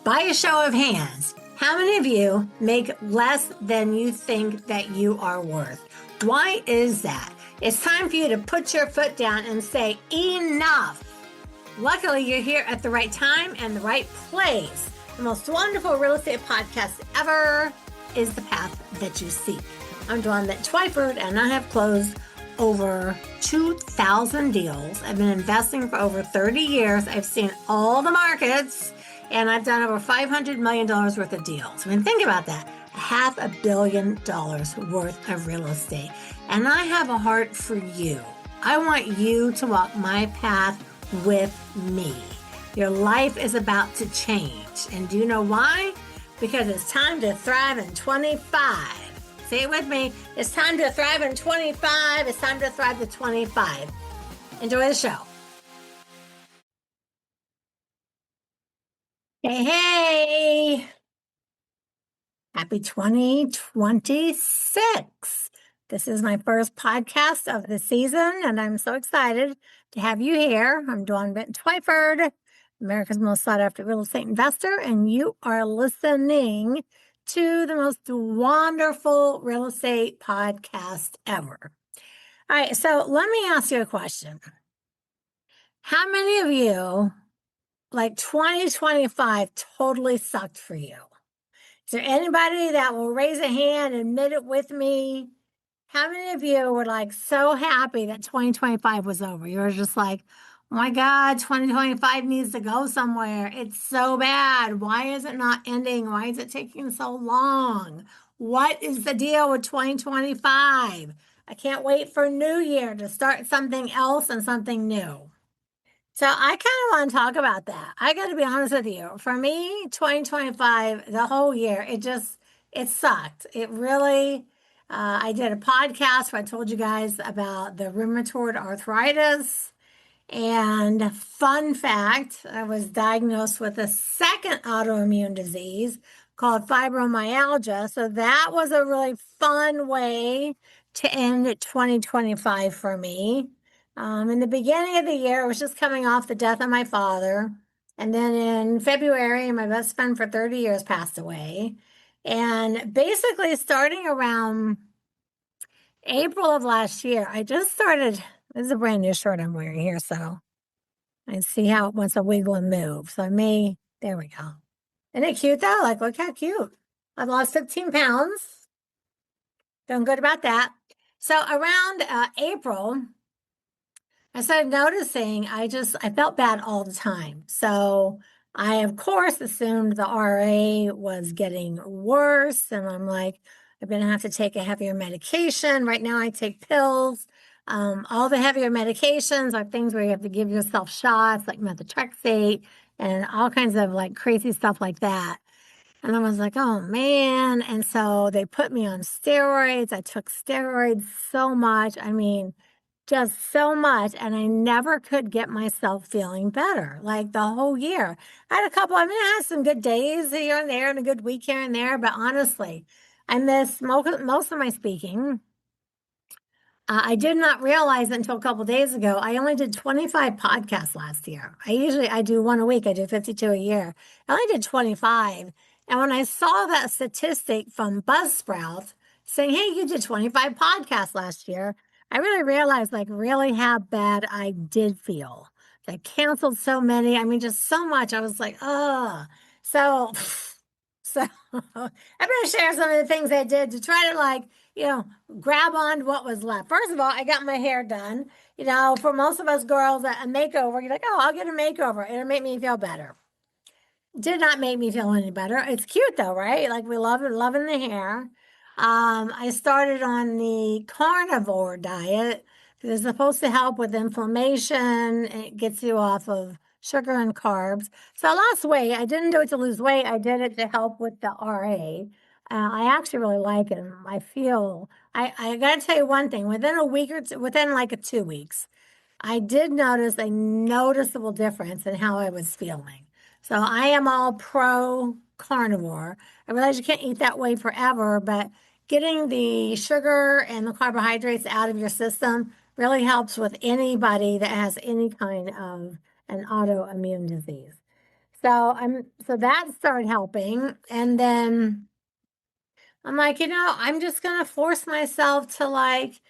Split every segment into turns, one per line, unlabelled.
By a show of hands, how many of you make less than you think that you are worth? Why is that? It's time for you to put your foot down and say, enough. Luckily, you're here at the right time and the right place. The most wonderful real estate podcast ever is the path that you seek. I'm Dwanderful, and I have closed over 2,000 deals. I've been investing for over 30 years. I've seen all the markets, and I've done over $500 million worth of deals. I mean, think about that. $500 million worth of real estate. And I have a heart for you. I want you to walk my path with me. Your life is about to change. And do you know why? Because it's time to thrive in 25. Say it with me. It's time to thrive in 25. It's time to thrive to 25. Enjoy the show. Hey. Happy 2026. This is my first podcast of the season, and I'm so excited to have you here. I'm Dawn Benton Twyford, America's most sought after real estate investor, and you are listening to the most wonderful real estate podcast ever. All right, so let me ask you a question. How many of you, like 2025, totally sucked for you? Is there anybody that will raise a hand and admit it with me? How many of you were like so happy that 2025 was over? You were just like, oh my God, 2025 needs to go somewhere. It's so bad. Why is it not ending? Why is it taking so long? What is the deal with 2025? I can't wait for New Year to start something else and something new. So I kind of want to talk about that. I got to be honest with you. For me, 2025, the whole year, it sucked. It really, I did a podcast where I told you guys about the rheumatoid arthritis. And fun fact, I was diagnosed with a second autoimmune disease called fibromyalgia. So that was a really fun way to end 2025 for me. In the beginning of the year, it was just coming off the death of my father. And then in February, my best friend for 30 years passed away. And basically starting around April of last year, I just started, this is a brand new shirt I'm wearing here, so I see how it wants to wiggle and move. So there we go. Isn't it cute though? Like, look how cute. I've lost 15 pounds. Feeling good about that. So around April, I started noticing I felt bad all the time. So I, of course, assumed the RA was getting worse. And I'm like, I'm going to have to take a heavier medication. Right now I take pills. All the heavier medications are things where you have to give yourself shots like methotrexate and all kinds of like crazy stuff like that. And I was like, oh man. And so they put me on steroids. I took steroids so much. I mean, just so much. And I never could get myself feeling better, like the whole year. I had I had some good days here and there and a good week here and there. But honestly, I missed most of my speaking. I did not realize until a couple of days ago, I only did 25 podcasts last year. I do one a week. I do 52 a year. I only did 25. And when I saw that statistic from Buzzsprout saying, hey, you did 25 podcasts last year, I really realized like really how bad I did feel. I canceled so many. I mean, just so much. I was like, oh, so I'm going to share some of the things I did to try to grab on what was left. First of all, I got my hair done. You know, for most of us girls, a makeover, you're like, oh, I'll get a makeover. It'll make me feel better. Did not make me feel any better. It's cute though, right? Like we loving the hair. I started on the carnivore diet. It's supposed to help with inflammation. It gets you off of sugar and carbs. So I lost weight. I didn't do it to lose weight. I did it to help with the RA. I actually really like it. I got to tell you one thing. Within a week or two, within like 2 weeks, I did notice a noticeable difference in how I was feeling. So I am all pro carnivore. I realize you can't eat that way forever, but getting the sugar and the carbohydrates out of your system really helps with anybody that has any kind of an autoimmune disease. So that started helping. And then I'm like, I'm just gonna force myself to like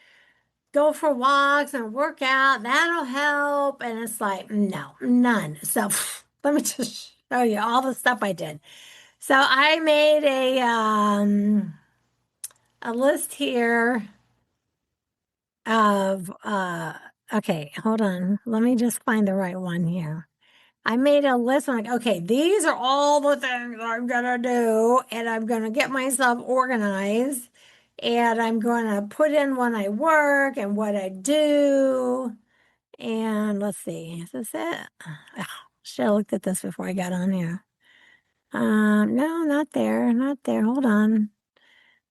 go for walks and work out. That'll help. And it's like, no, none. So let me just show you all the stuff I did. So I made a list here of okay, hold on. Let me just find the right one here. I made a list. I'm like, okay, these are all the things I'm gonna do, and I'm gonna get myself organized, and I'm gonna put in when I work and what I do. And let's see, is this it? Oh, should have looked at this before I got on here. No, not there, not there. Hold on.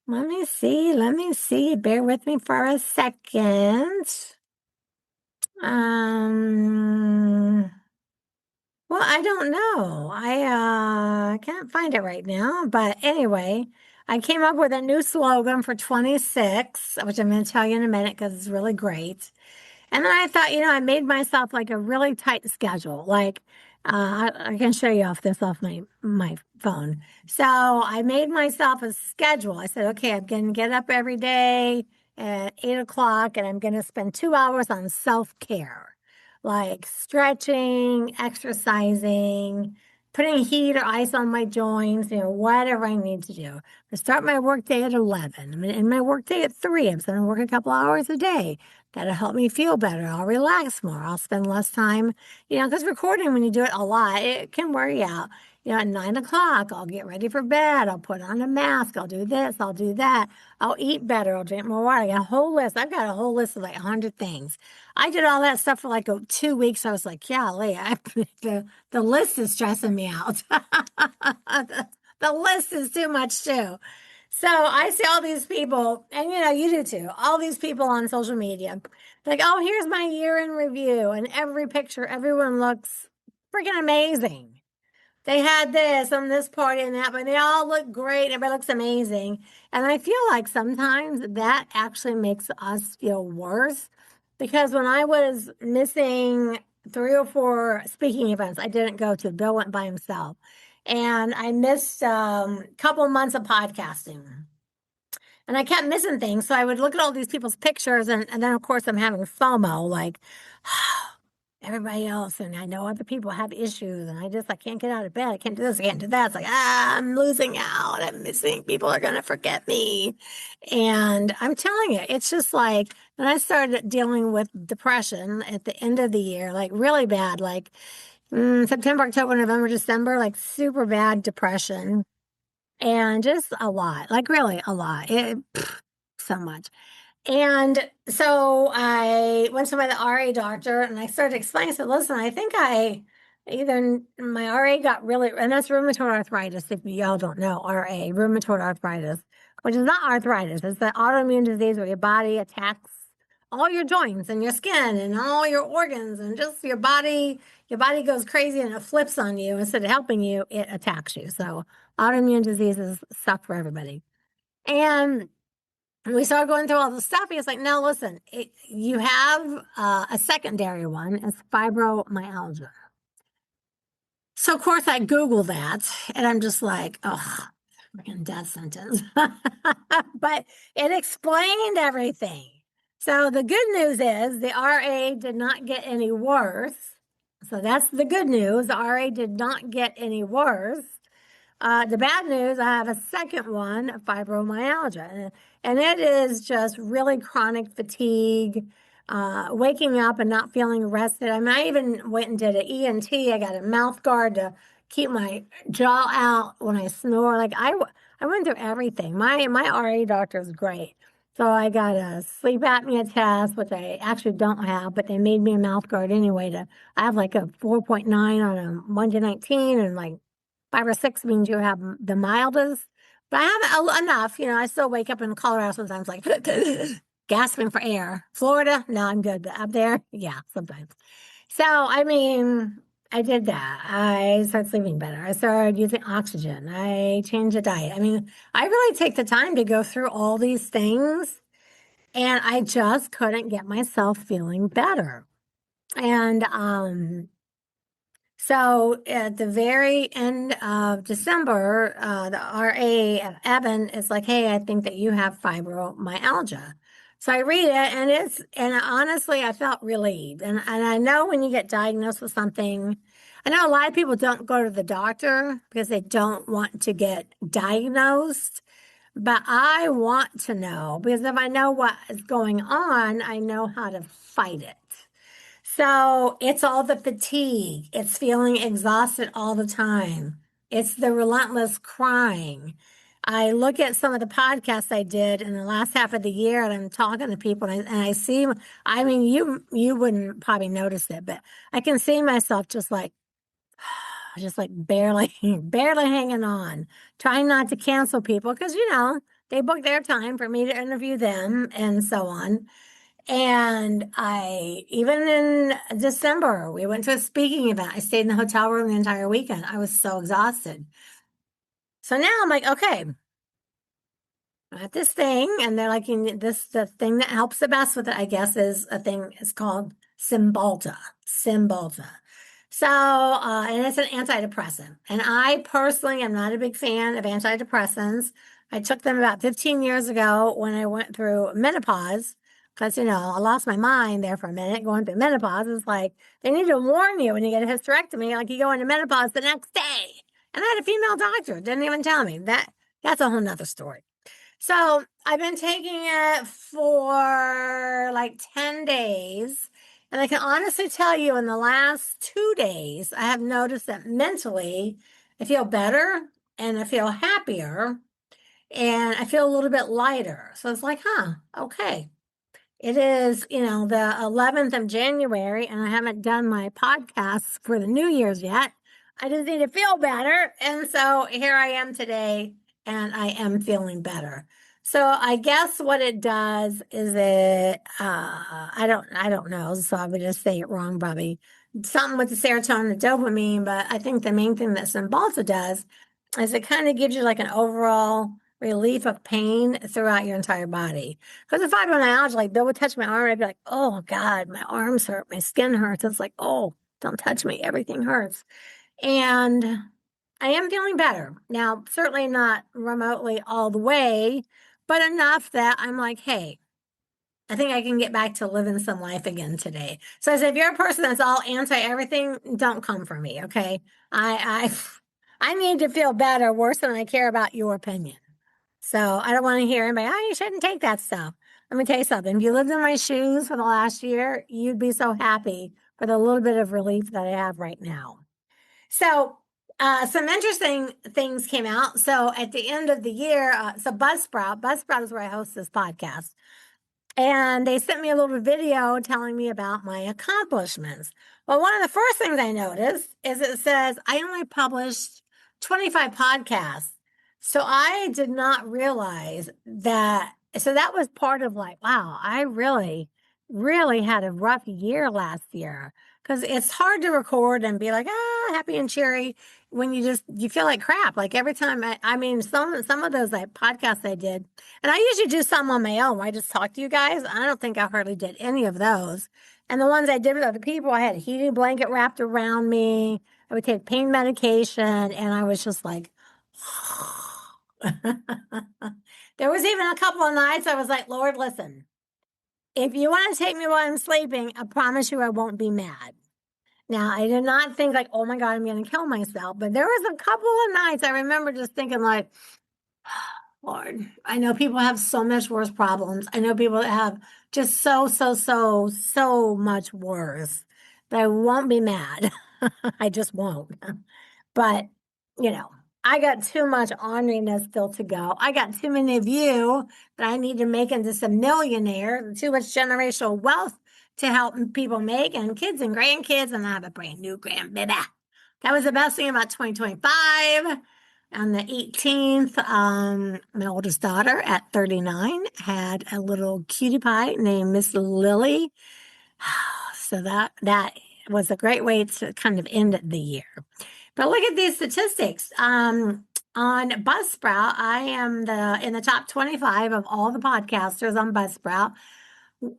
Let me see. Let me see. Bear with me for a second. Um, well, I don't know. I can't find it right now, but anyway, I came up with a new slogan for 26, which I'm going to tell you in a minute because it's really great. And then I thought, I made myself like a really tight schedule. Like, I can show you off my phone. So I made myself a schedule. I said, okay, I'm going to get up every day at 8 o'clock, and I'm going to spend 2 hours on self-care, like stretching, exercising, putting heat or ice on my joints, whatever I need to do. I start my workday at 11. I'm in my workday at 3. I'm going to work a couple hours a day. That'll help me feel better. I'll relax more. I'll spend less time, because recording, when you do it a lot, it can wear you out. At 9 o'clock, I'll get ready for bed. I'll put on a mask. I'll do this. I'll do that. I'll eat better. I'll drink more water. I got a whole list. I've got a whole list of like 100 things. I did all that stuff for like 2 weeks. I was like, yeah, Leah, the list is stressing me out. The list is too much too. So I see all these people, and you do too, all these people on social media. Like, oh, here's my year in review. And every picture, everyone looks freaking amazing. They had this and this party and that, but they all look great. Everybody looks amazing. And I feel like sometimes that actually makes us feel worse because when I was missing 3 or 4 speaking events, I didn't go to. Bill went by himself. And I missed a couple months of podcasting. And I kept missing things. So I would look at all these people's pictures. And then, of course, I'm having FOMO, like, everybody else. And I know other people have issues. And I can't get out of bed. I can't do this. I can't do that. It's like, I'm losing out. I'm missing. People are going to forget me. And I'm telling you, it's just like, when I started dealing with depression at the end of the year, like really bad, like September, October, November, December, like super bad depression. And just a lot, like really a lot. So much. And so I went to my RA doctor and I started explaining, I said, listen, I think either my RA got really, and that's rheumatoid arthritis, if y'all don't know, RA, rheumatoid arthritis, which is not arthritis. It's the autoimmune disease where your body attacks all your joints and your skin and all your organs and just your body goes crazy and it flips on you. Instead of helping you, it attacks you. So autoimmune diseases suck for everybody. And we started going through all the stuff. He was like, no, listen, you have a secondary one. It's fibromyalgia. So, of course, I Googled that and I'm just like, oh, freaking death sentence. But it explained everything. So the good news is the RA did not get any worse. So that's the good news. The RA did not get any worse. The bad news, I have a second one, fibromyalgia, and it is just really chronic fatigue, waking up and not feeling rested. I mean, I even went and did an ENT. I got a mouth guard to keep my jaw out when I snore. Like I went through everything. My RA doctor is great. So I got a sleep apnea test, which I actually don't have, but they made me a mouth guard anyway. I have like a 4.9 on a 1 to 19 and like 5 or 6 means you have the mildest, but I haven't enough. I still wake up in Colorado sometimes like gasping for air. Florida, no, I'm good. But up there, yeah, sometimes. So, I mean, I did that. I started sleeping better. I started using oxygen. I changed the diet. I mean, I really take the time to go through all these things, and I just couldn't get myself feeling better. And So at the very end of December, the RA Evan is like, "Hey, I think that you have fibromyalgia." So I read it, and honestly, I felt relieved. And I know when you get diagnosed with something, I know a lot of people don't go to the doctor because they don't want to get diagnosed. But I want to know because if I know what is going on, I know how to fight it. So it's all the fatigue. It's feeling exhausted all the time. It's the relentless crying. I look at some of the podcasts I did in the last half of the year, and I'm talking to people, and I see. I mean, you wouldn't probably notice it, but I can see myself just like barely, barely hanging on, trying not to cancel people because they book their time for me to interview them and so on. And even in December, we went to a speaking event. I stayed in the hotel room the entire weekend. I was so exhausted. So now I'm like, okay, I have this thing. And they're like, the thing that helps the best with it, I guess, is a thing, it's called Cymbalta. Cymbalta. So, and it's an antidepressant. And I personally am not a big fan of antidepressants. I took them about 15 years ago when I went through menopause because, I lost my mind there for a minute going through menopause. It's like they need to warn you when you get a hysterectomy, like you go into menopause the next day. And I had a female doctor, didn't even tell me that. That's a whole nother story. So I've been taking it for like 10 days. And I can honestly tell you in the last 2 days, I have noticed that mentally I feel better and I feel happier and I feel a little bit lighter. So it's like, okay. It is, the 11th of January, and I haven't done my podcasts for the New Year's yet. I just need to feel better. And so here I am today, and I am feeling better. So I guess what it does is I don't know. So I would just say it wrong, Bobby. Something with the serotonin and dopamine, but I think the main thing that Cymbalta does is it kind of gives you like an overall relief of pain throughout your entire body. Because if fibromyalgia, like they would touch my arm, I'd be like, oh God, my arms hurt, my skin hurts. It's like, oh, don't touch me. Everything hurts. And I am feeling better. Now, certainly not remotely all the way, but enough that I'm like, hey, I think I can get back to living some life again today. So I said, if you're a person that's all anti everything, don't come for me, okay? I I need to feel better worse than I care about your opinion. So I don't want to hear anybody, oh, you shouldn't take that stuff. Let me tell you something. If you lived in my shoes for the last year, you'd be so happy for the little bit of relief that I have right now. So some interesting things came out. So at the end of the year, so Buzzsprout is where I host this podcast. And they sent me a little video telling me about my accomplishments. Well, one of the first things I noticed is it says I only published 25 podcasts. So I did not realize that. So that was part of like, wow, I really, really had a rough year last year because it's hard to record and be like, happy and cheery when you feel like crap. Like every time I mean, some of those like podcasts I did, and I usually do some on my own where I just talk to you guys. I don't think I hardly did any of those. And the ones I did with other people, I had a heating blanket wrapped around me. I would take pain medication, and I was just like, there was even a couple of nights I was like, Lord, listen, if you want to take me while I'm sleeping, I promise you I won't be mad. Now, I did not think like, oh my God, I'm going to kill myself. But there was a couple of nights I remember just thinking like, Lord, I know people have so much worse problems. I know people that have just so much worse. But I won't be mad. I just won't. But, you know, I got too much ornery still to go. I got too many of you that I need to make into some millionaires, too much generational wealth to help people make, and kids and grandkids, and I have a brand new grandbaby. That was the best thing about 2025. On the 18th, my oldest daughter at 39 had a little cutie pie named Miss Lily. So that was a great way to kind of end the year. But look at these statistics. On Buzzsprout, I am in the top 25 of all the podcasters on Buzzsprout.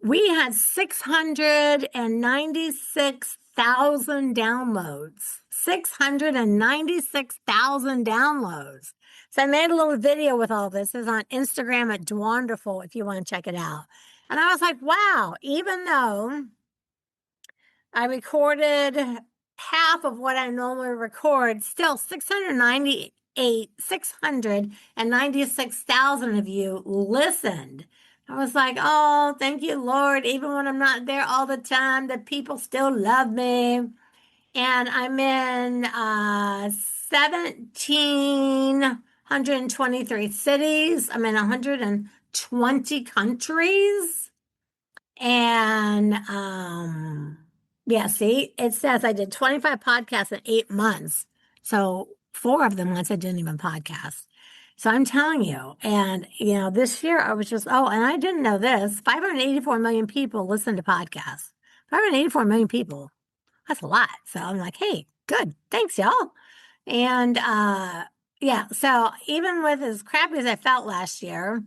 We had 696,000 downloads. 696,000 downloads. So I made a little video with all this. It's on Instagram at Dwanderful if you want to check it out. And I was like, wow, even though I recorded half of what I normally record, still 696,000 of you listened. I was like, oh, thank you, Lord. Even when I'm not there all the time, the people still love me. And I'm in 1,723 cities. I'm in 120 countries. And yeah, see, it says I did 25 podcasts in 8 months. So 4 of the months I didn't even podcast. So I'm telling you, and this year I was just, and I didn't know this, 584 million people listen to podcasts. 584 million people. That's a lot. So I'm like, hey, good. Thanks, y'all. And yeah, so even with as crappy as I felt last year,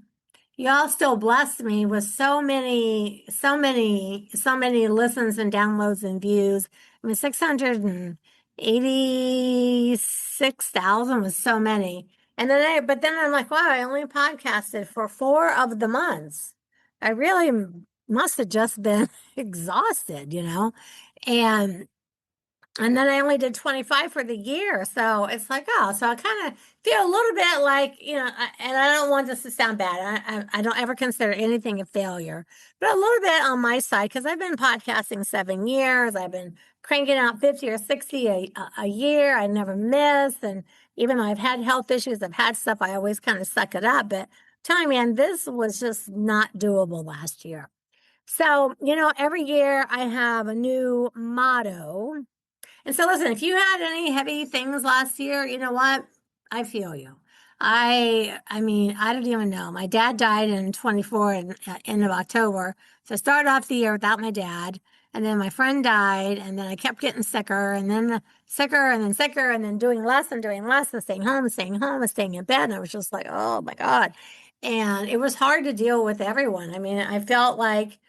y'all still blessed me with so many listens and downloads and views. I mean, 686,000 was so many. And but then I'm like, wow, I only podcasted for 4 of the months. I really must have just been exhausted, and then I only did 25 for the year. So it's like, so I kind of feel a little bit like, and I don't want this to sound bad. I don't ever consider anything a failure, but a little bit on my side, because I've been podcasting 7 years. I've been cranking out 50 or 60 a year. I never miss. And even though I've had health issues, I've had stuff, I always kind of suck it up. But tell me, man, this was just not doable last year. So, every year I have a new motto. And so listen, if you had any heavy things last year, you know what? I feel you. I mean, I don't even know. My dad died in 24 in end of October. So I started off the year without my dad. And then my friend died. And then I kept getting sicker and then sicker and then sicker and then doing less and staying home and staying in bed. And I was just like, oh my God. And it was hard to deal with everyone. I mean, I felt like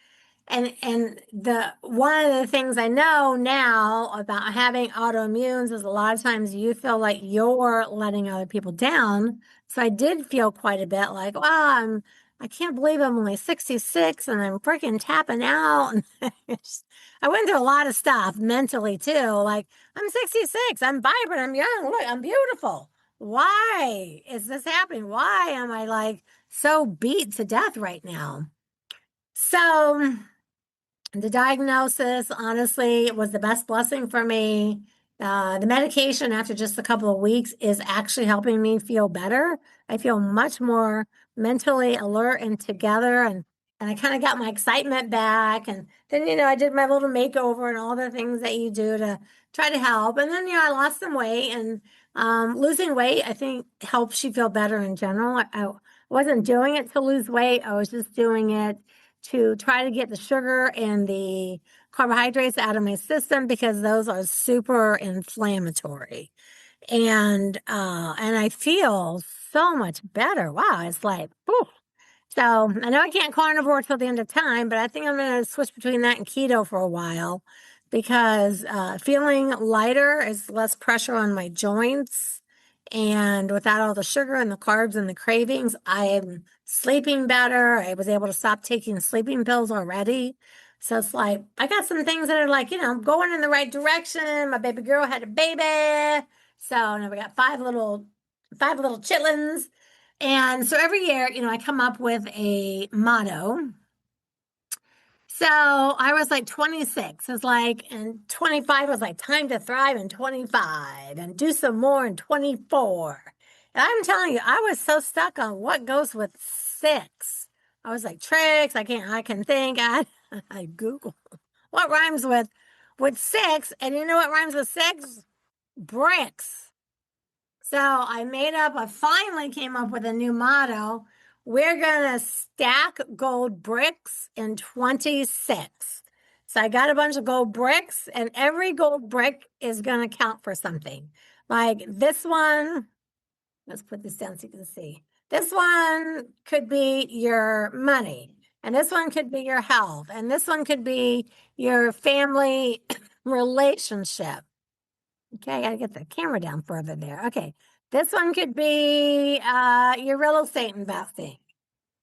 and the one of the things I know now about having autoimmunes is a lot of times you feel like you're letting other people down. So I did feel quite a bit like, wow, I can't believe I'm only 66 and I'm freaking tapping out. I went through a lot of stuff mentally too. Like, I'm 66, I'm vibrant, I'm young, look, I'm beautiful. Why is this happening? Why am I like so beat to death right now? So the diagnosis, honestly, was the best blessing for me. The medication after just a couple of weeks is actually helping me feel better. I feel much more mentally alert and together, and I kind of got my excitement back. And then, I did my little makeover and all the things that you do to try to help. And then, I lost some weight, and losing weight, I think, helps you feel better in general. I wasn't doing it to lose weight. I was just doing it to try to get the sugar and the carbohydrates out of my system because those are super inflammatory. And I feel so much better. Wow, it's like, whew. So I know I can't carnivore till the end of time, but I think I'm going to switch between that and keto for a while because feeling lighter is less pressure on my joints. And without all the sugar and the carbs and the cravings, I am sleeping better. I was able to stop taking sleeping pills already. So it's like, I got some things that are like, going in the right direction. My baby girl had a baby. So now we got five little chitlins. And so every year, I come up with a motto. So I was like 26. It was like, and 25 was like time to thrive in 25 and do some more in 24. And I'm telling you, I was so stuck on what goes with 6. I was like, tricks, I can think. I Google what rhymes with 6. And you know what rhymes with 6? Bricks. So I finally came up with a new motto. We're going to stack gold bricks in 26. So I got a bunch of gold bricks, and every gold brick is going to count for something. Like this one, let's put this down so you can see. This one could be your money, and this one could be your health, and this one could be your family relationship. Okay, I gotta get the camera down further there. Okay, this one could be your real estate investing.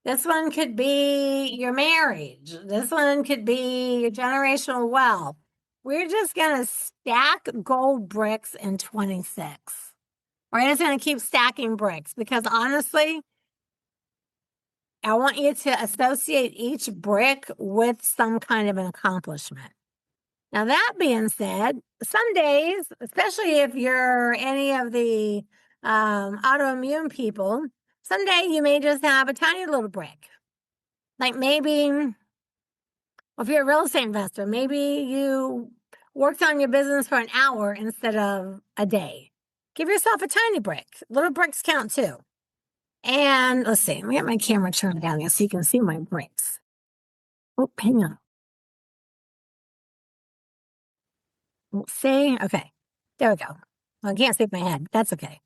This one could be your marriage. This one could be your generational wealth. We're just gonna stack gold bricks in 26. We're just gonna keep stacking bricks because honestly, I want you to associate each brick with some kind of an accomplishment. Now, that being said, some days, especially if you're any of the autoimmune people, someday you may just have a tiny little break. Like maybe, well, if you're a real estate investor, maybe you worked on your business for an hour instead of a day. Give yourself a tiny break. Little breaks count too. And let's see, let me get my camera turned down here so you can see my breaks. Oh, hang on. See? Okay. There we go. Well, I can't see my head. That's okay.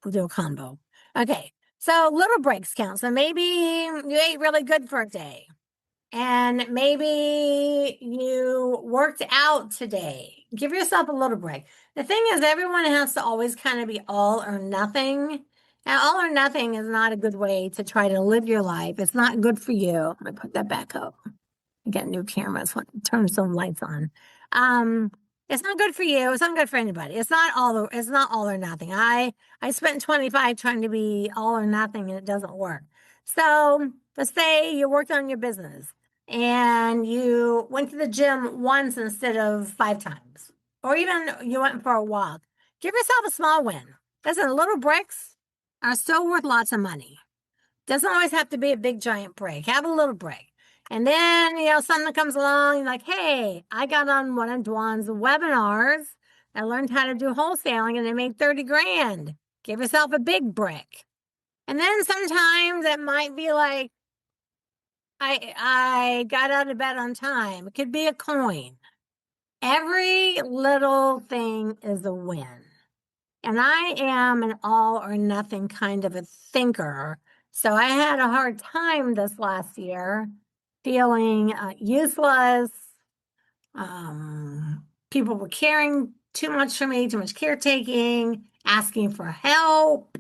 We'll do a combo. Okay. So little breaks count. So maybe you ate really good for a day. And maybe you worked out today. Give yourself a little break. The thing is, everyone has to always kind of be all or nothing. And all or nothing is not a good way to try to live your life. It's not good for you. Let me put that back up. Get new cameras, turn some lights on. It's not good for you. It's not good for anybody. It's not all or nothing. I spent 25 trying to be all or nothing and it doesn't work. So let's say you worked on your business and you went to the gym once instead of 5 times, or even you went for a walk. Give yourself a small win. Listen, little bricks are still worth lots of money. Doesn't always have to be a big giant break. Have a little break. And then, something comes along, you're like, hey, I got on one of Dwan's webinars. I learned how to do wholesaling and I made 30 grand. Give yourself a big break. And then sometimes it might be like, I got out of bed on time. It could be a coin. Every little thing is a win. And I am an all or nothing kind of a thinker. So I had a hard time this last year feeling useless. People were caring too much for me, too much caretaking, asking for help.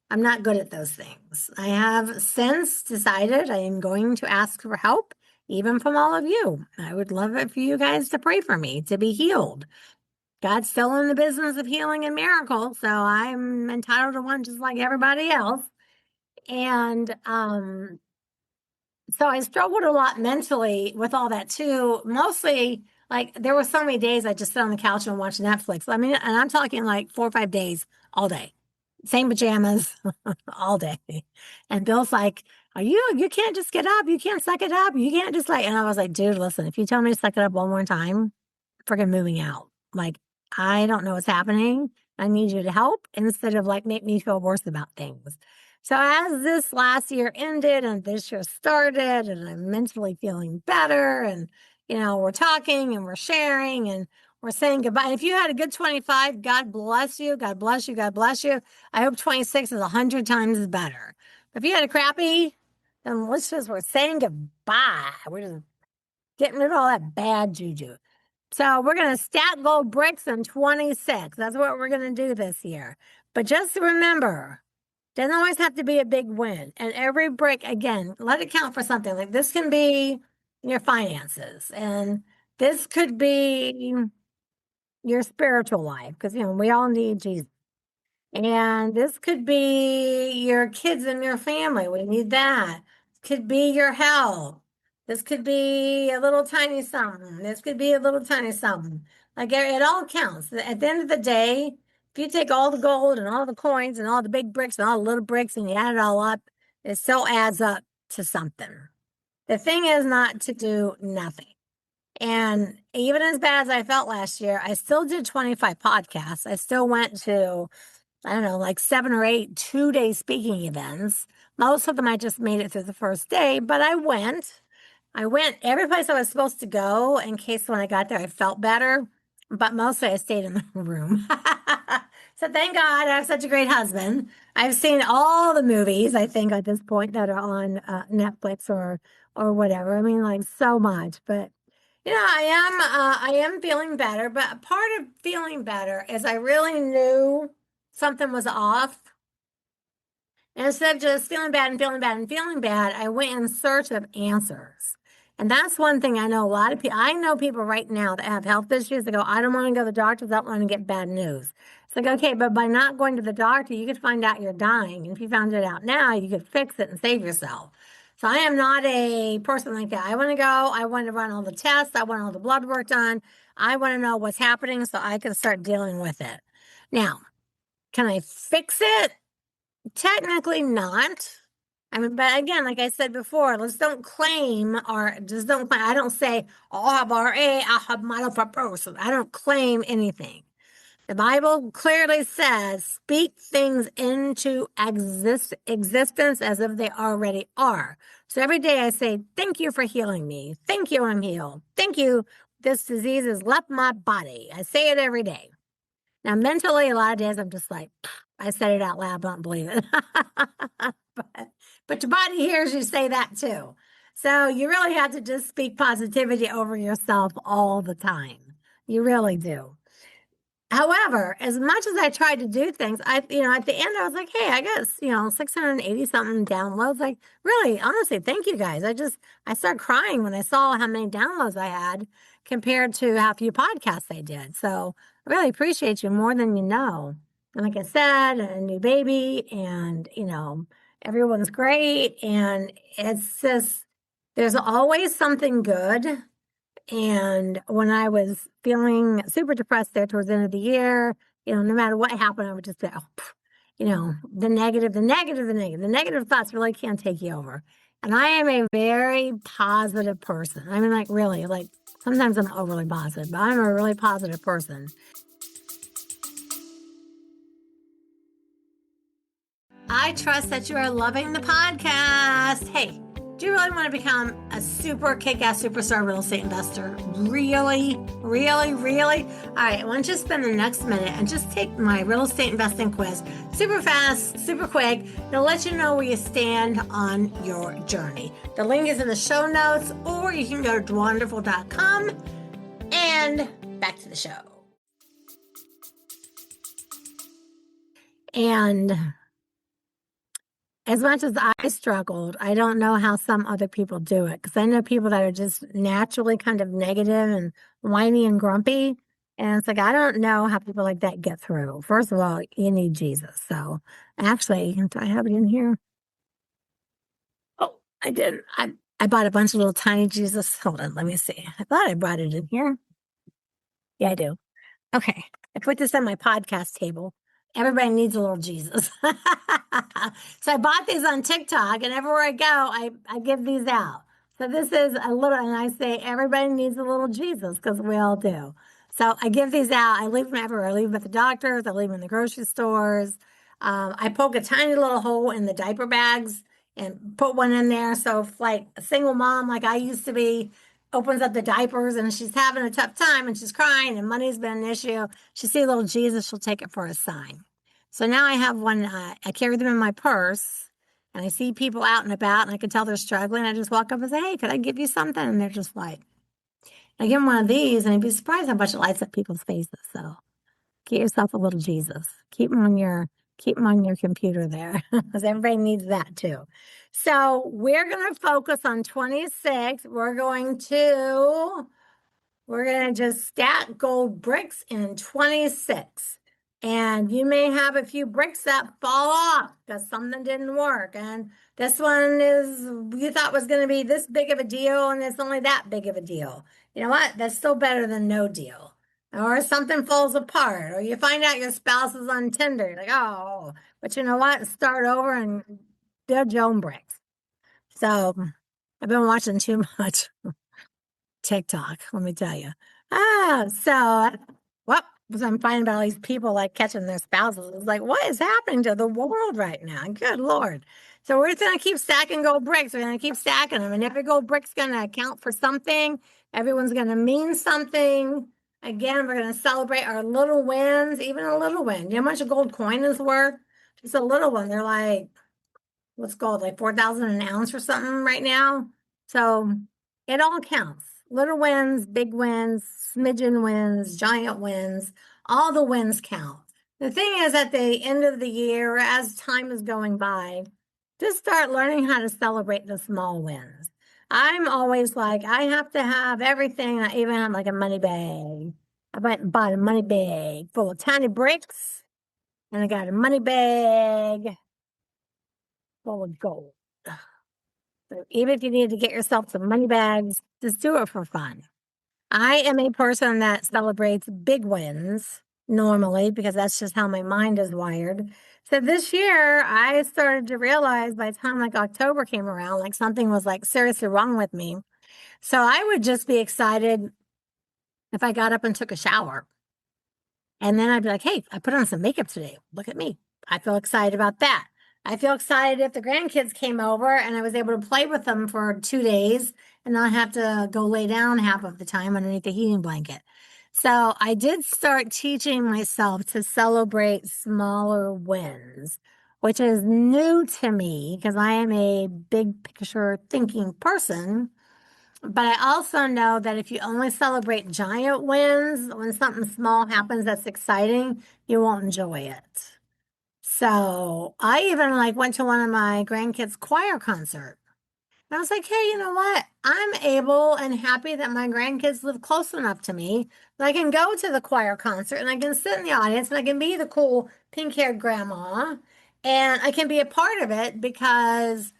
I'm not good at those things. I have since decided I am going to ask for help, even from all of you. I would love it for you guys to pray for me to be healed. God's still in the business of healing and miracles, so I'm entitled to one just like everybody else. And so I struggled a lot mentally with all that too. Mostly, like there were so many days I just sit on the couch and watch Netflix. I mean, and I'm talking like 4 or 5 days all day, same pajamas all day. And Bill's like, you can't just get up. You can't suck it up. You can't just like, and I was like, dude, listen, if you tell me to suck it up one more time, freaking moving out. Like, I don't know what's happening. I need you to help instead of like make me feel worse about things. So as this last year ended and this year started and I'm mentally feeling better and, we're talking and we're sharing and we're saying goodbye. And if you had a good 25, God bless you. God bless you. God bless you. I hope 26 is 100 times better. If you had a crappy, then we're saying goodbye. We're just getting rid of all that bad juju. So we're going to stack gold bricks in 26. That's what we're going to do this year. But just remember, doesn't always have to be a big win. And every brick, again, let it count for something. Like this can be your finances. And this could be your spiritual life. Because, we all need Jesus. And this could be your kids and your family. We need that. Could be your health. This could be a little tiny something. This could be a little tiny something. Like it all counts. At the end of the day, if you take all the gold and all the coins and all the big bricks and all the little bricks and you add it all up, it still adds up to something. The thing is not to do nothing. And even as bad as I felt last year, I still did 25 podcasts. I still went to I don't know, like 7 or 8 2-day speaking events. Most of them I just made it through the first day, but I went. I went every place I was supposed to go in case when I got there I felt better, but mostly I stayed in the room. So thank God I have such a great husband. I've seen all the movies, I think, at this point that are on Netflix or whatever. I mean, like so much, but I am feeling better, but part of feeling better is I really knew something was off. And instead of just feeling bad and feeling bad and feeling bad, I went in search of answers. And that's one thing I know a lot of people, I know people right now that have health issues. They go, I don't want to go to the doctor. I don't want to get bad news. It's like, okay, but by not going to the doctor, you could find out you're dying. And if you found it out now, you could fix it and save yourself. So I am not a person like that. I want to go. I want to run all the tests. I want all the blood work done. I want to know what's happening so I can start dealing with it. Now, can I fix it? Technically not. I mean, but again, like I said before, let's don't claim or just don't claim. I don't say, oh, I have RA, I have myelofibrosis. I don't claim anything. The Bible clearly says, speak things into existence as if they already are. So every day I say, thank you for healing me. Thank you, I'm healed. Thank you, this disease has left my body. I say it every day. Now, mentally, a lot of days I'm just like, I said it out loud, but I don't believe it. but your body hears you say that too. So you really have to just speak positivity over yourself all the time. You really do. However, as much as I tried to do things, at the end, I was like, hey, I guess, 680 something downloads. Like, really, honestly, thank you guys. I started crying when I saw how many downloads I had compared to how few podcasts I did. So I really appreciate you more than you know. And like I said, a new baby and, everyone's great. And it's just, there's always something good. And when I was feeling super depressed there towards the end of the year, no matter what happened, I would just say, oh, the negative thoughts really can't take you over. And I am a very positive person. I mean, like, really, like, sometimes I'm overly positive, but I'm a really positive person. I trust that you are loving the podcast. Hey, do you really want to become a super kick-ass superstar real estate investor? Really? Really? Really? All right, why don't you spend the next minute and just take my real estate investing quiz. Super fast, super quick. It'll let you know where you stand on your journey. The link is in the show notes, or you can go to Dwanderful.com. And back to the show. And as much as I struggled, I don't know how some other people do it, because I know people that are just naturally kind of negative and whiny and grumpy. And it's like, I don't know how people like that get through. First of all, you need Jesus. So actually, do I have it in here? Oh, I did. I bought a bunch of little tiny Jesus. Hold on, let me see. I thought I brought it in here. Yeah, I do. Okay. I put this on my podcast table. Everybody needs a little Jesus. So I bought these on TikTok, and everywhere I go, I give these out. So this is a little, and I say everybody needs a little Jesus, because we all do. So I give these out. I leave them everywhere. I leave them at the doctors. I leave them in the grocery stores. I poke a tiny little hole in the diaper bags and put one in there. So if, like, a single mom like I used to be opens up the diapers and she's having a tough time and she's crying and money's been an issue, she see a little Jesus, she'll take it for a sign. So now I have one, I carry them in my purse, and I see people out and about and I can tell they're struggling. I just walk up and say, hey, could I give you something? And they're just like, I give them one of these, and you'd be surprised how much it lights up people's faces. So get yourself a little Jesus. Keep them on your computer there, because everybody needs that too. So we're going to focus on 26. We're going to just stack gold bricks in 26. And you may have a few bricks that fall off because something didn't work. And this one you thought was going to be this big of a deal, and it's only that big of a deal. You know what? That's still better than no deal. Or something falls apart, or you find out your spouse is on Tinder. You're like, oh, but you know what? Start over and build your own bricks. So I've been watching too much TikTok, let me tell you. I'm finding about all these people like catching their spouses. It's like, what is happening to the world right now? Good Lord. So we're just going to keep stacking gold bricks. We're going to keep stacking them. And every gold brick's going to account for something. Everyone's going to mean something. Again, we're going to celebrate our little wins, even a little win. You know how much a gold coin is worth? Just a little one. They're like, what's gold, like 4,000 an ounce or something right now? So it all counts. Little wins, big wins, smidgen wins, giant wins, all the wins count. The thing is, at the end of the year, as time is going by, just start learning how to celebrate the small wins. I'm always like, I have to have everything. I even have like a money bag. I bought a money bag full of tiny bricks, and I got a money bag full of gold. So even if you need to get yourself some money bags, just do it for fun. I am a person that celebrates big wins normally because that's just how my mind is wired. So this year I started to realize by the time like October came around, like something was like seriously wrong with me. So I would just be excited if I got up and took a shower. And then I'd be like, hey, I put on some makeup today. Look at me. I feel excited about that. I feel excited if the grandkids came over and I was able to play with them for 2 days and not have to go lay down half of the time underneath the heating blanket. So I did start teaching myself to celebrate smaller wins, which is new to me because I am a big picture thinking person. But I also know that if you only celebrate giant wins, when something small happens that's exciting, you won't enjoy it. So I even like went to one of my grandkids' choir concert. And I was like, hey, you know what? I'm able and happy that my grandkids live close enough to me that I can go to the choir concert and I can sit in the audience and I can be the cool pink-haired grandma and I can be a part of it because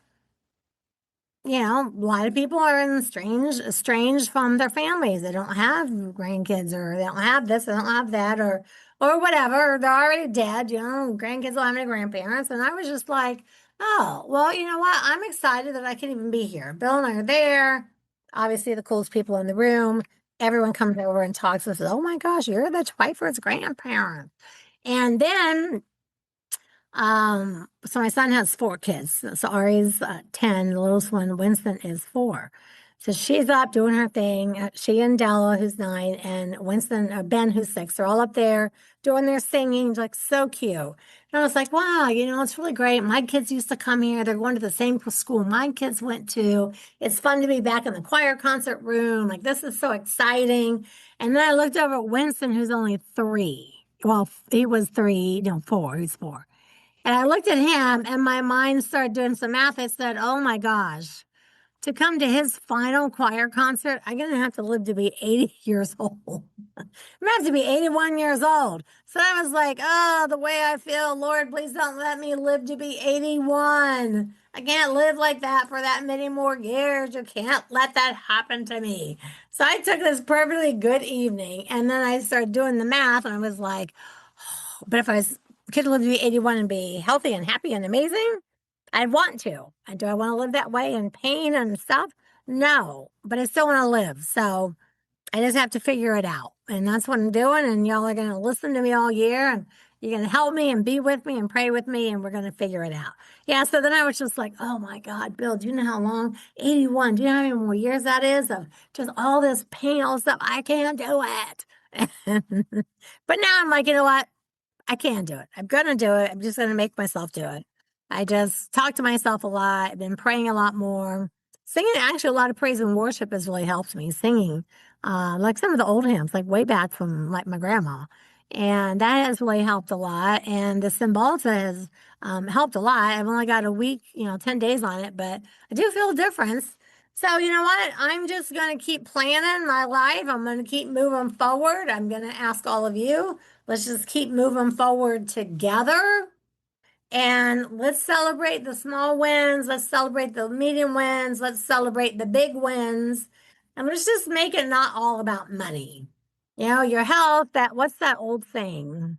a lot of people are estranged from their families. They don't have grandkids, or they don't have this, they don't have that, or whatever. They're already dead. Grandkids don't have any grandparents. And I was just like, oh, well, you know what? I'm excited that I can even be here. Bill and I are there. Obviously, the coolest people in the room. Everyone comes over and talks and says, oh my gosh, you're the Twyford's grandparent. And then so my son has 4 kids. So Ari's 10, the littlest one, Winston, is 4. So she's up doing her thing. She and Della, who's 9, and Winston, Ben, who's 6, they're all up there doing their singing, like so cute. And I was like, wow, it's really great. My kids used to come here. They're going to the same school my kids went to. It's fun to be back in the choir concert room. Like, this is so exciting. And then I looked over at Winston, who's only 3. Well, he was 3, no, 4. He's 4. And I looked at him and my mind started doing some math. I said, oh my gosh, to come to his final choir concert, I'm going to have to live to be 80 years old. I'm going to have to be 81 years old. So I was like, oh, the way I feel, Lord, please don't let me live to be 81. I can't live like that for that many more years. You can't let that happen to me. So I took this perfectly good evening and then I started doing the math and I was like, but if I could live to be 81 and be healthy and happy and amazing, I'd want to. And do I want to live that way in pain and stuff? No, but I still want to live. So I just have to figure it out. And that's what I'm doing. And y'all are going to listen to me all year and you're going to help me and be with me and pray with me. And we're going to figure it out. Yeah. So then I was just like, oh my God, Bill, do you know how long? 81. Do you know how many more years that is of just all this pain, all this stuff? I can't do it. But now I'm like, you know what? I can do it. I'm going to do it. I'm just going to make myself do it. I just talk to myself a lot. I've been praying a lot more. Singing, actually, a lot of praise and worship has really helped me. Singing, like some of the old hymns, like way back from like my grandma. And that has really helped a lot. And the Cymbalta has helped a lot. I've only got a week, 10 days on it, but I do feel a difference. So, you know what? I'm just going to keep planning my life. I'm going to keep moving forward. I'm going to ask all of you, let's just keep moving forward together. And let's celebrate the small wins. Let's celebrate the medium wins. Let's celebrate the big wins. And let's just make it not all about money. Your health, what's that old saying?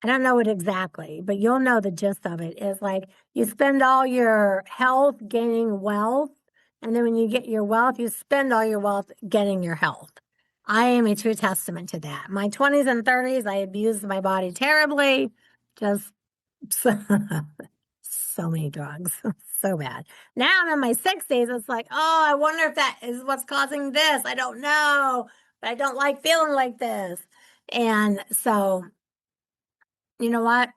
I don't know it exactly, but you'll know the gist of it is like you spend all your health gaining wealth. And then when you get your wealth, you spend all your wealth getting your health. I am a true testament to that. My 20s and 30s, I abused my body terribly, just so, so many drugs, so bad. Now I'm in my 60s. It's like, oh, I wonder if that is what's causing this. I don't know, but I don't like feeling like this. And so, you know what?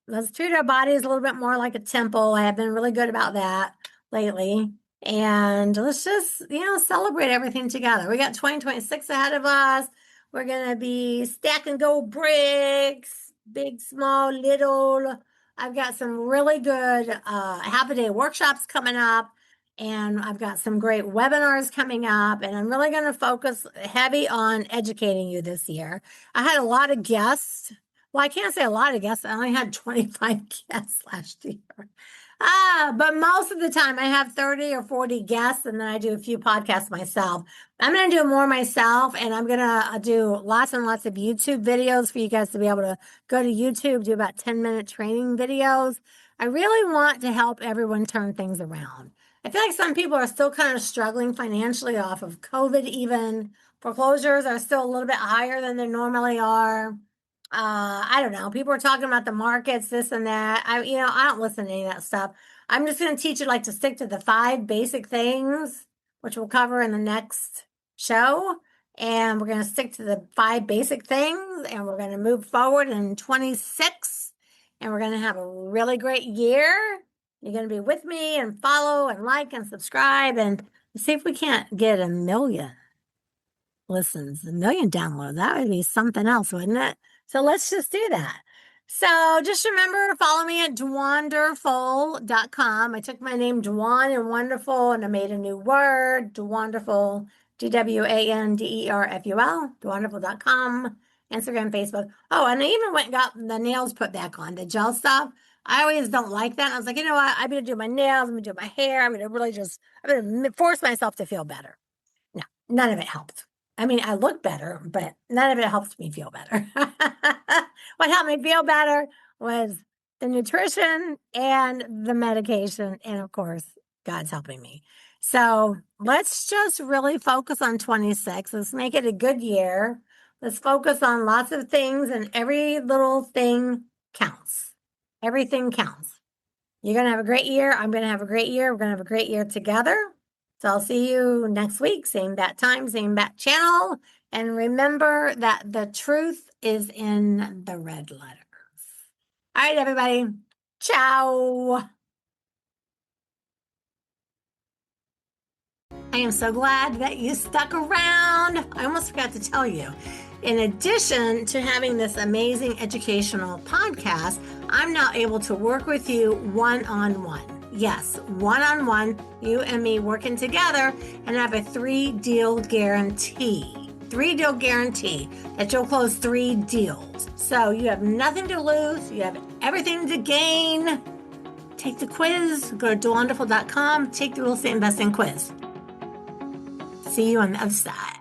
Let's treat our bodies a little bit more like a temple. I have been really good about that lately. And let's just, celebrate everything together. We got 2026 ahead of us. We're going to be stack and go bricks, big, small, little. I've got some really good half a day workshops coming up, and I've got some great webinars coming up, and I'm really going to focus heavy on educating you this year. I had a lot of guests. Well, I can't say a lot of guests. I only had 25 guests last year. But most of the time I have 30 or 40 guests, and then I do a few podcasts myself. I'm going to do more myself, and I'm going to do lots and lots of YouTube videos for you guys to be able to go to YouTube, do about 10-minute training videos. I really want to help everyone turn things around. I feel like some people are still kind of struggling financially off of COVID even. Foreclosures are still a little bit higher than they normally are. I don't know. People are talking about the markets, this and that. I don't listen to any of that stuff. I'm just going to teach you to stick to the 5 basic things, which we'll cover in the next show. And we're going to stick to the 5 basic things, and we're going to move forward in 26, and we're going to have a really great year. You're going to be with me and follow and like and subscribe and see if we can't get 1 million listens, 1 million downloads. That would be something else, wouldn't it? So let's just do that. So just remember to follow me at Dwanderful.com. I took my name Dwan and Wonderful, and I made a new word, Dwanderful, Dwanderful, Dwanderful.com, Instagram, Facebook. Oh, and I even went and got the nails put back on, the gel stuff. I always don't like that. I was like, you know what? I'm going to do my nails. I'm going to do my hair. I'm going to force myself to feel better. No, none of it helped. I mean, I look better, but none of it helps me feel better. What helped me feel better was the nutrition and the medication. And of course, God's helping me. So let's just really focus on 26. Let's make it a good year. Let's focus on lots of things, and every little thing counts. Everything counts. You're going to have a great year. I'm going to have a great year. We're going to have a great year together. So I'll see you next week, same bat time, same bat channel. And remember that the truth is in the red letters. All right, everybody. Ciao. I am so glad that you stuck around. I almost forgot to tell you. In addition to having this amazing educational podcast, I'm now able to work with you one-on-one. Yes, one-on-one, you and me working together, and have a 3-deal guarantee. 3-deal guarantee that you'll close 3 deals. So you have nothing to lose. You have everything to gain. Take the quiz. Go to Dwanderful.com. Take the real estate investing quiz. See you on the other side.